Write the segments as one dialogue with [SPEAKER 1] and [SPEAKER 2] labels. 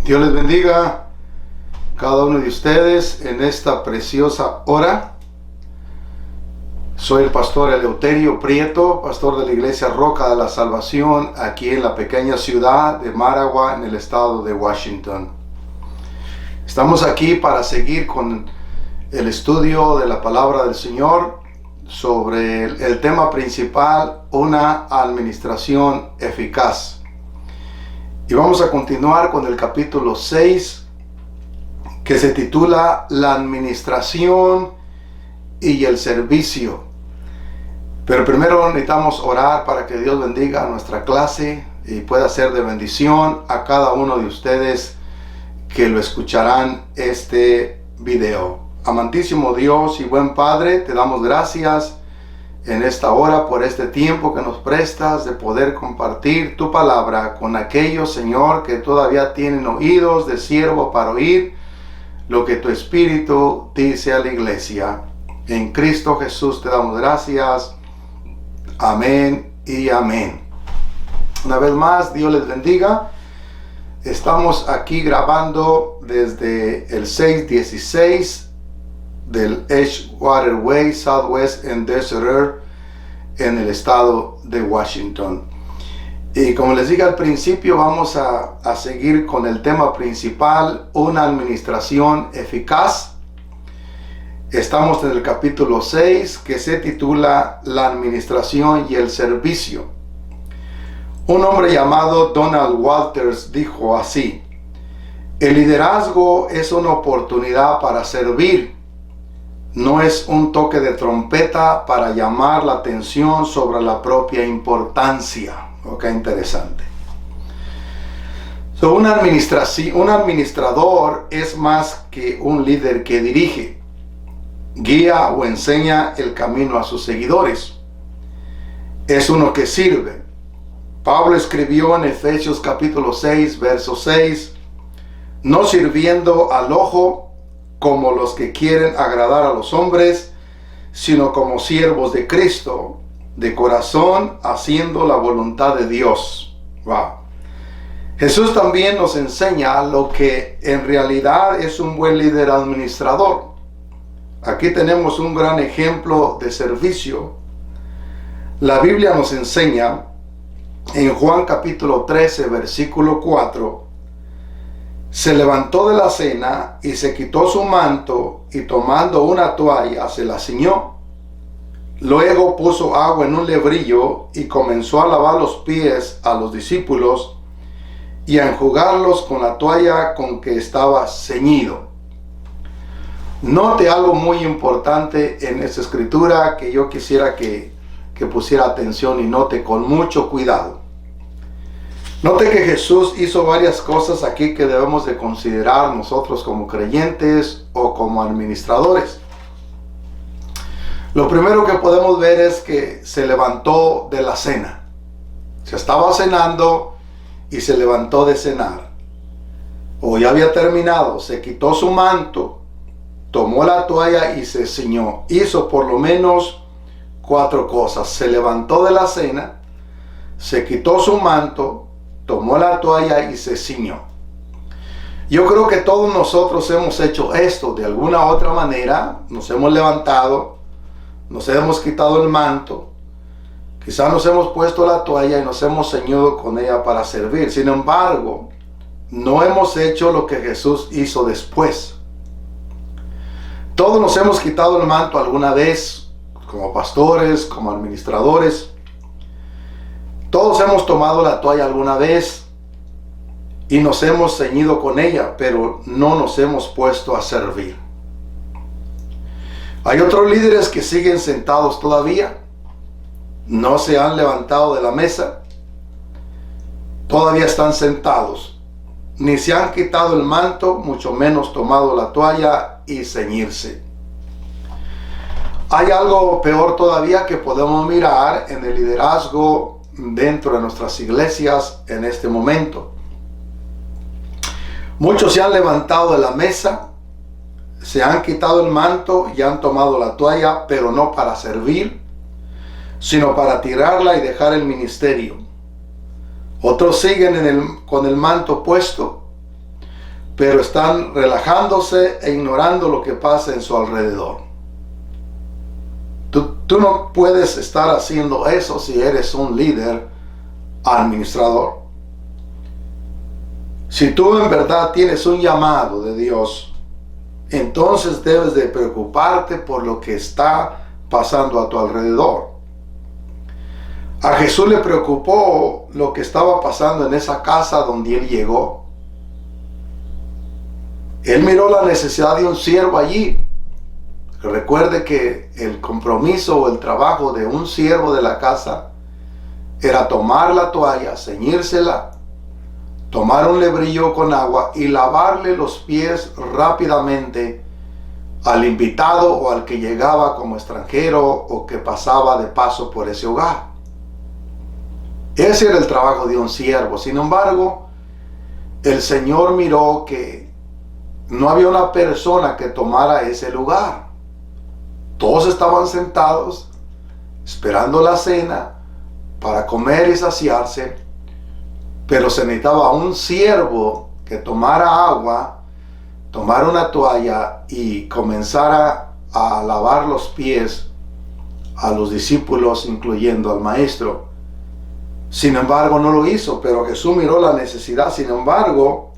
[SPEAKER 1] Dios les bendiga cada uno de ustedes en esta preciosa hora. Soy el pastor Eleuterio Prieto, pastor de la iglesia Roca de la Salvación, aquí en la pequeña ciudad de Maragua, en el estado de Washington. Estamos aquí para seguir con el estudio de la palabra del Señor sobre el tema principal, una administración eficaz. Y vamos a continuar con el capítulo 6, que se titula La administración y el servicio. Pero primero necesitamos orar para que Dios bendiga nuestra clase y pueda ser de bendición a cada uno de ustedes que lo escucharán este video. Amantísimo Dios y buen Padre, te damos gracias en esta hora por este tiempo que nos prestas de poder compartir tu palabra con aquellos, Señor, que todavía tienen oídos de siervo para oír lo que tu Espíritu dice a la iglesia. En Cristo Jesús te damos gracias. Amén y amén. Una vez más, Dios les bendiga. Estamos aquí grabando desde el 616 del Edgewater Way, Southwest and Desert, en el estado de Washington. Y como les dije al principio, vamos a seguir con el tema principal, una administración eficaz. Estamos en el capítulo 6, que se titula La administración y el servicio. Un hombre llamado Donald Walters dijo así: el liderazgo es una oportunidad para servir. No es un toque de trompeta para llamar la atención sobre la propia importancia. Ok, interesante. Un administrador es más que un líder que dirige, guía o enseña el camino a sus seguidores. Es uno que sirve. Pablo escribió en Efesios capítulo 6, verso 6, no sirviendo al ojo como los que quieren agradar a los hombres, sino como siervos de Cristo, de corazón, haciendo la voluntad de Dios. Wow. Jesús también nos enseña lo que en realidad es un buen líder administrador. Aquí tenemos un gran ejemplo de servicio. La Biblia nos enseña en Juan capítulo 13, versículo 4, se levantó de la cena y se quitó su manto y tomando una toalla se la ciñó. Luego puso agua en un lebrillo y comenzó a lavar los pies a los discípulos y a enjugarlos con la toalla con que estaba ceñido. Note algo muy importante en esta escritura que yo quisiera que pusiera atención y note con mucho cuidado. Note que Jesús hizo varias cosas aquí que debemos de considerar nosotros como creyentes o como administradores. Lo primero que podemos ver es que se levantó de la cena. Se estaba cenando y se levantó de cenar. O ya había terminado, se quitó su manto, tomó la toalla y se ciñó. Hizo por lo menos 4 cosas. Se levantó de la cena, se quitó su manto, tomó la toalla y se ciñó. Yo creo que todos nosotros hemos hecho esto de alguna u otra manera. Nos hemos levantado, nos hemos quitado el manto, quizás nos hemos puesto la toalla y nos hemos ceñido con ella para servir. Sin embargo, no hemos hecho lo que Jesús hizo después. Todos nos hemos quitado el manto alguna vez, como pastores, como administradores. Todos hemos tomado la toalla alguna vez y nos hemos ceñido con ella, pero no nos hemos puesto a servir. Hay otros líderes que siguen sentados todavía, no se han levantado de la mesa, todavía están sentados, ni se han quitado el manto, mucho menos tomado la toalla y ceñirse. Hay algo peor todavía que podemos mirar en el liderazgo dentro de nuestras iglesias en este momento. Muchos se han levantado de la mesa, se han quitado el manto y han tomado la toalla, pero no para servir, sino para tirarla y dejar el ministerio. Otros siguen con el manto puesto, pero están relajándose e ignorando lo que pasa en su alrededor. Tú no puedes estar haciendo eso si eres un líder administrador. Si tú en verdad tienes un llamado de Dios, entonces debes de preocuparte por lo que está pasando a tu alrededor. A Jesús le preocupó lo que estaba pasando en esa casa donde él llegó. Él miró la necesidad de un siervo allí. Recuerde que el compromiso o el trabajo de un siervo de la casa era tomar la toalla, ceñírsela, tomar un lebrillo con agua y lavarle los pies rápidamente al invitado o al que llegaba como extranjero o que pasaba de paso por ese hogar. Ese era el trabajo de un siervo. Sin embargo, el Señor miró que no había una persona que tomara ese lugar. Todos estaban sentados esperando la cena para comer y saciarse, pero se necesitaba un siervo que tomara agua, tomara una toalla y comenzara a lavar los pies a los discípulos, incluyendo al maestro. Sin embargo, no lo hizo, pero Jesús miró la necesidad. Sin embargo,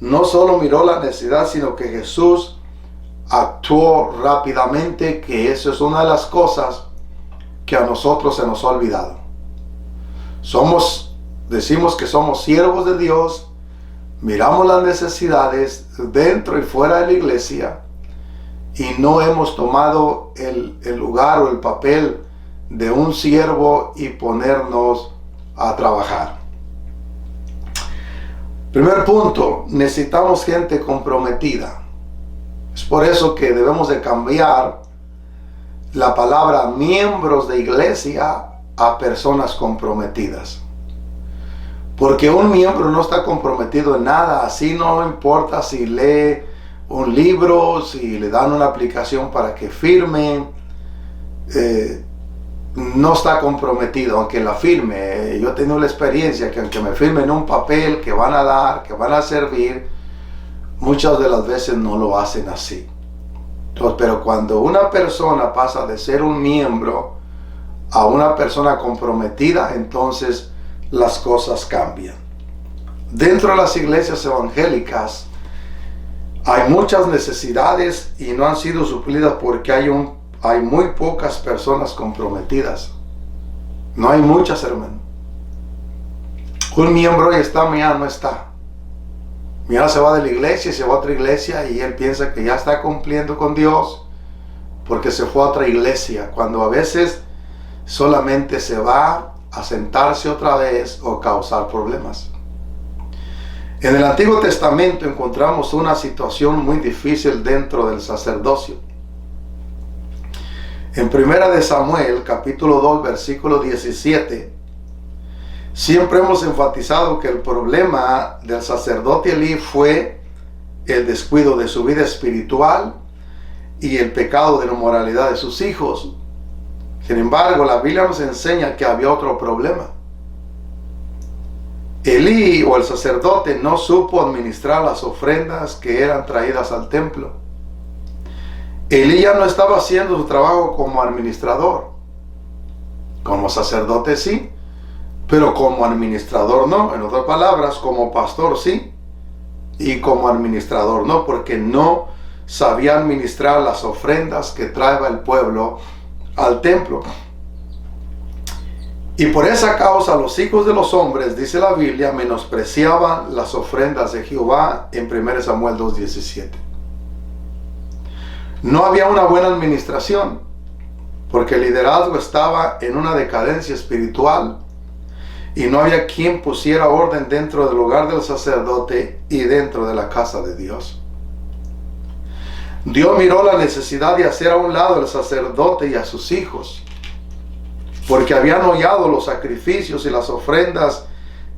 [SPEAKER 1] no solo miró la necesidad, sino que Jesús actuó rápidamente, que eso es una de las cosas que a nosotros se nos ha olvidado. Decimos que somos siervos de Dios, miramos las necesidades dentro y fuera de la iglesia y no hemos tomado el lugar o el papel de un siervo y ponernos a trabajar. Primer punto, necesitamos gente comprometida. Es por eso que debemos de cambiar la palabra miembros de iglesia a personas comprometidas. Porque un miembro no está comprometido en nada, así no importa si lee un libro, si le dan una aplicación para que firme, no está comprometido, aunque la firme. Yo he tenido la experiencia que aunque me firmen un papel que van a dar, que van a servir, muchas de las veces no lo hacen así. Entonces, pero cuando una persona pasa de ser un miembro a una persona comprometida, entonces las cosas cambian. Dentro de las iglesias evangélicas hay muchas necesidades y no han sido suplidas porque hay muy pocas personas comprometidas. No hay muchas, hermano. Un miembro hoy está, mañana no está. Mañana se va de la iglesia y se va a otra iglesia y él piensa que ya está cumpliendo con Dios porque se fue a otra iglesia, cuando a veces solamente se va a sentarse otra vez o causar problemas. En el Antiguo Testamento encontramos una situación muy difícil dentro del sacerdocio. En 1 de Samuel, capítulo 2, versículo 17, siempre hemos enfatizado que el problema del sacerdote Elí fue el descuido de su vida espiritual y el pecado de la inmoralidad de sus hijos. Sin embargo, la Biblia nos enseña que había otro problema. Elí o el sacerdote no supo administrar las ofrendas que eran traídas al templo. Elí ya no estaba haciendo su trabajo como administrador. Como sacerdote sí, pero como administrador no. En otras palabras, como pastor sí, y como administrador no, porque no sabía administrar las ofrendas que traía el pueblo al templo. Y por esa causa los hijos de los hombres, dice la Biblia, menospreciaban las ofrendas de Jehová en 1 Samuel 2:17. No había una buena administración, porque el liderazgo estaba en una decadencia espiritual y no había quien pusiera orden dentro del hogar del sacerdote y dentro de la casa de Dios. Dios miró la necesidad de hacer a un lado al sacerdote y a sus hijos, porque habían hollado los sacrificios y las ofrendas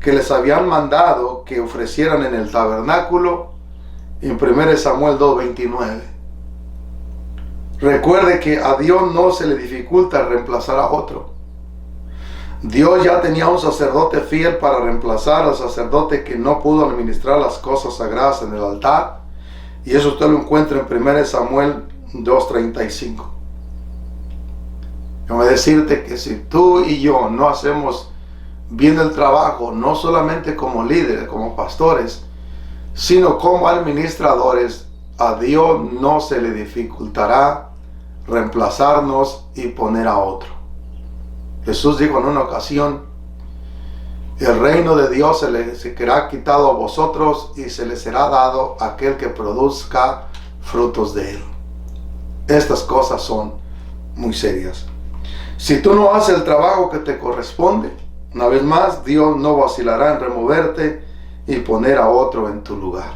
[SPEAKER 1] que les habían mandado que ofrecieran en el tabernáculo en 1 Samuel 2:29. Recuerde que a Dios no se le dificulta reemplazar a otro. Dios ya tenía un sacerdote fiel para reemplazar al sacerdote que no pudo administrar las cosas sagradas en el altar. Y eso usted lo encuentra en 1 Samuel 2:35. Déjame decirte que si tú y yo no hacemos bien el trabajo, no solamente como líderes, como pastores, sino como administradores, a Dios no se le dificultará reemplazarnos y poner a otro. Jesús dijo en una ocasión: el reino de Dios se será quitado a vosotros y se le será dado a aquel que produzca frutos de él. Estas cosas son muy serias. Si tú no haces el trabajo que te corresponde, una vez más, Dios no vacilará en removerte y poner a otro en tu lugar.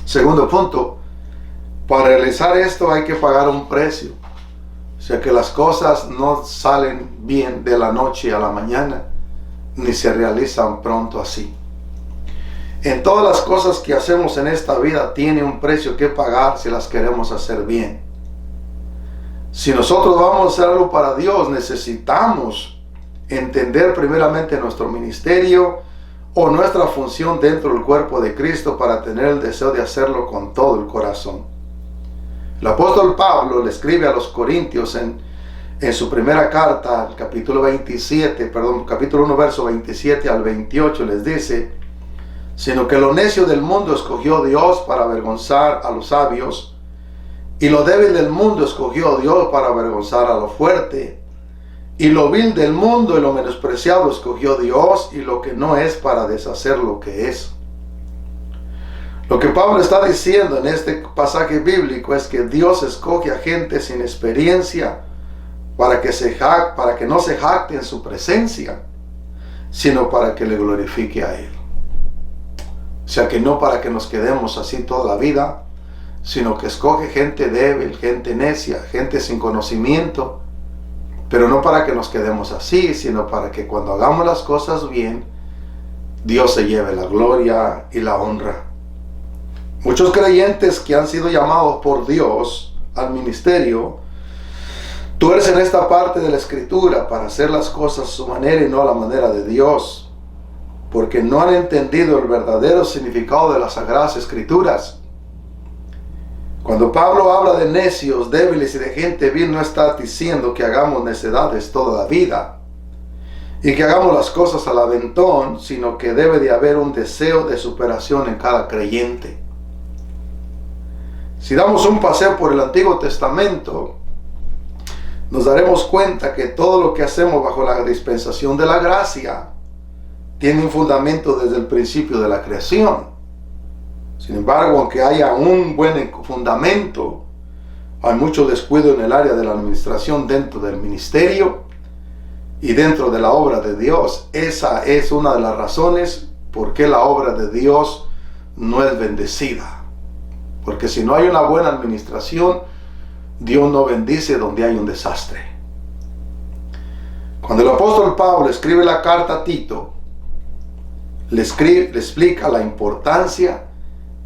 [SPEAKER 1] Segundo punto, para realizar esto hay que pagar un precio. O sea que las cosas no salen bien de la noche a la mañana, ni se realizan pronto así. En todas las cosas que hacemos en esta vida tiene un precio que pagar si las queremos hacer bien. Si nosotros vamos a hacer algo para Dios, necesitamos entender primeramente nuestro ministerio o nuestra función dentro del cuerpo de Cristo para tener el deseo de hacerlo con todo el corazón. El apóstol Pablo le escribe a los Corintios en su primera carta, el capítulo 1, verso 27 al 28, les dice: sino que lo necio del mundo escogió Dios para avergonzar a los sabios, y lo débil del mundo escogió Dios para avergonzar a lo fuerte, y lo vil del mundo y lo menospreciado escogió Dios, y lo que no es, para deshacer lo que es. Lo que Pablo está diciendo en este pasaje bíblico es que Dios escoge a gente sin experiencia para que no se jacte en su presencia, sino para que le glorifique a Él. O sea que no para que nos quedemos así toda la vida, sino que escoge gente débil, gente necia, gente sin conocimiento, pero no para que nos quedemos así, sino para que cuando hagamos las cosas bien, Dios se lleve la gloria y la honra. Muchos creyentes que han sido llamados por Dios al ministerio tuercen esta parte de la Escritura para hacer las cosas a su manera y no a la manera de Dios, porque no han entendido el verdadero significado de las Sagradas Escrituras. Cuando Pablo habla de necios, débiles y de gente vil, no está diciendo que hagamos necedades toda la vida y que hagamos las cosas al aventón, sino que debe de haber un deseo de superación en cada creyente. Si damos un paseo por el Antiguo Testamento, nos daremos cuenta que todo lo que hacemos bajo la dispensación de la gracia tiene un fundamento desde el principio de la creación. Sin embargo, aunque haya un buen fundamento, hay mucho descuido en el área de la administración dentro del ministerio y dentro de la obra de Dios. Esa es una de las razones por qué la obra de Dios no es bendecida. Porque si no hay una buena administración, Dios no bendice donde hay un desastre. Cuando el apóstol Pablo escribe la carta a Tito, le explica la importancia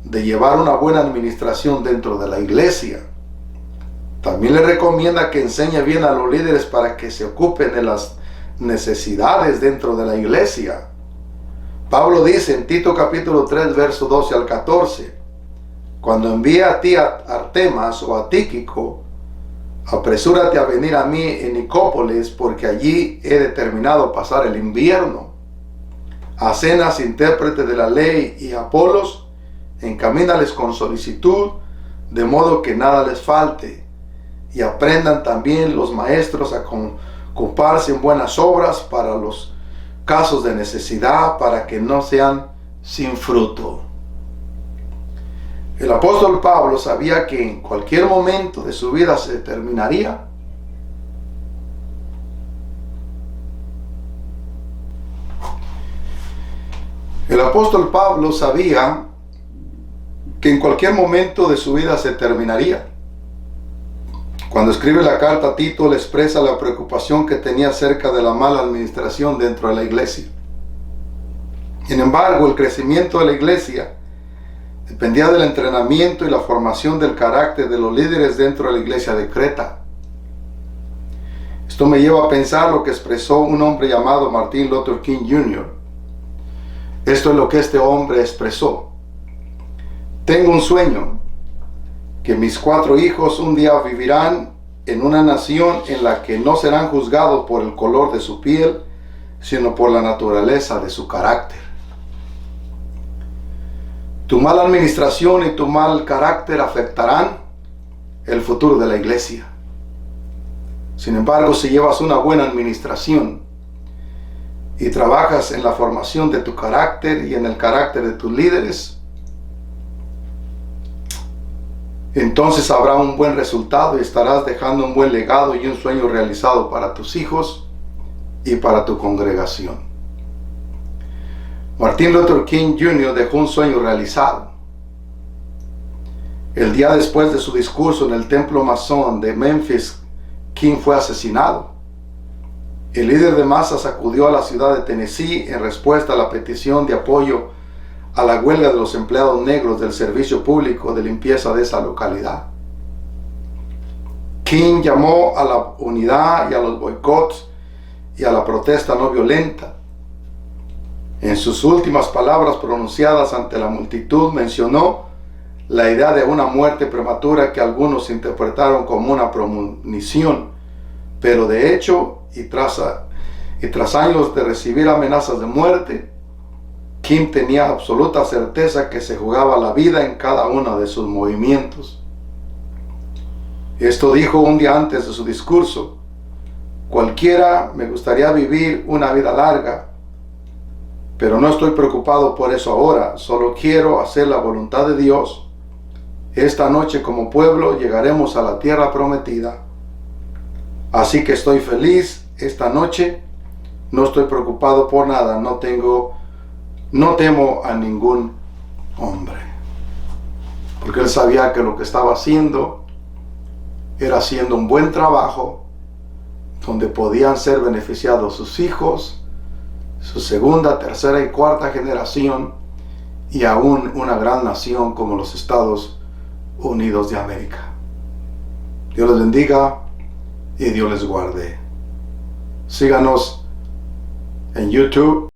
[SPEAKER 1] de llevar una buena administración dentro de la iglesia. También le recomienda que enseñe bien a los líderes para que se ocupen de las necesidades dentro de la iglesia. Pablo dice en Tito capítulo 3, verso 12 al 14: cuando envíe a ti a Artemas o a Tíquico, apresúrate a venir a mí en Nicópolis, porque allí he determinado pasar el invierno. A Zenas, intérprete de la ley, y a Apolos, encamínales con solicitud, de modo que nada les falte, y aprendan también los maestros a ocuparse en buenas obras para los casos de necesidad, para que no sean sin fruto. El apóstol Pablo sabía que en cualquier momento de su vida se terminaría. El apóstol Pablo sabía que en cualquier momento de su vida se terminaría. Cuando escribe la carta a Tito, le expresa la preocupación que tenía acerca de la mala administración dentro de la iglesia. Sin embargo, el crecimiento de la iglesia dependía del entrenamiento y la formación del carácter de los líderes dentro de la iglesia de Creta. Esto me lleva a pensar lo que expresó un hombre llamado Martin Luther King Jr. Esto es lo que este hombre expresó. Tengo un sueño, que mis 4 hijos un día vivirán en una nación en la que no serán juzgados por el color de su piel, sino por la naturaleza de su carácter. Tu mala administración y tu mal carácter afectarán el futuro de la iglesia. Sin embargo, si llevas una buena administración y trabajas en la formación de tu carácter y en el carácter de tus líderes, entonces habrá un buen resultado y estarás dejando un buen legado y un sueño realizado para tus hijos y para tu congregación. Martin Luther King Jr. dejó un sueño realizado. El día después de su discurso en el templo masón de Memphis, King fue asesinado. El líder de masas acudió a la ciudad de Tennessee en respuesta a la petición de apoyo a la huelga de los empleados negros del servicio público de limpieza de esa localidad. King llamó a la unidad y a los boicots y a la protesta no violenta. En sus últimas palabras pronunciadas ante la multitud mencionó la idea de una muerte prematura que algunos interpretaron como una premonición, pero de hecho y tras años de recibir amenazas de muerte, King tenía absoluta certeza que se jugaba la vida en cada uno de sus movimientos. Esto dijo un día antes de su discurso: cualquiera me gustaría vivir una vida larga, pero no estoy preocupado por eso ahora, solo quiero hacer la voluntad de Dios. Esta noche como pueblo llegaremos a la tierra prometida. Así que estoy feliz esta noche, no estoy preocupado por nada, no temo a ningún hombre. Porque él sabía que lo que estaba haciendo era haciendo un buen trabajo donde podían ser beneficiados sus hijos, su segunda, tercera y cuarta generación, y aún una gran nación como los Estados Unidos de América. Dios les bendiga y Dios les guarde. Síganos en YouTube.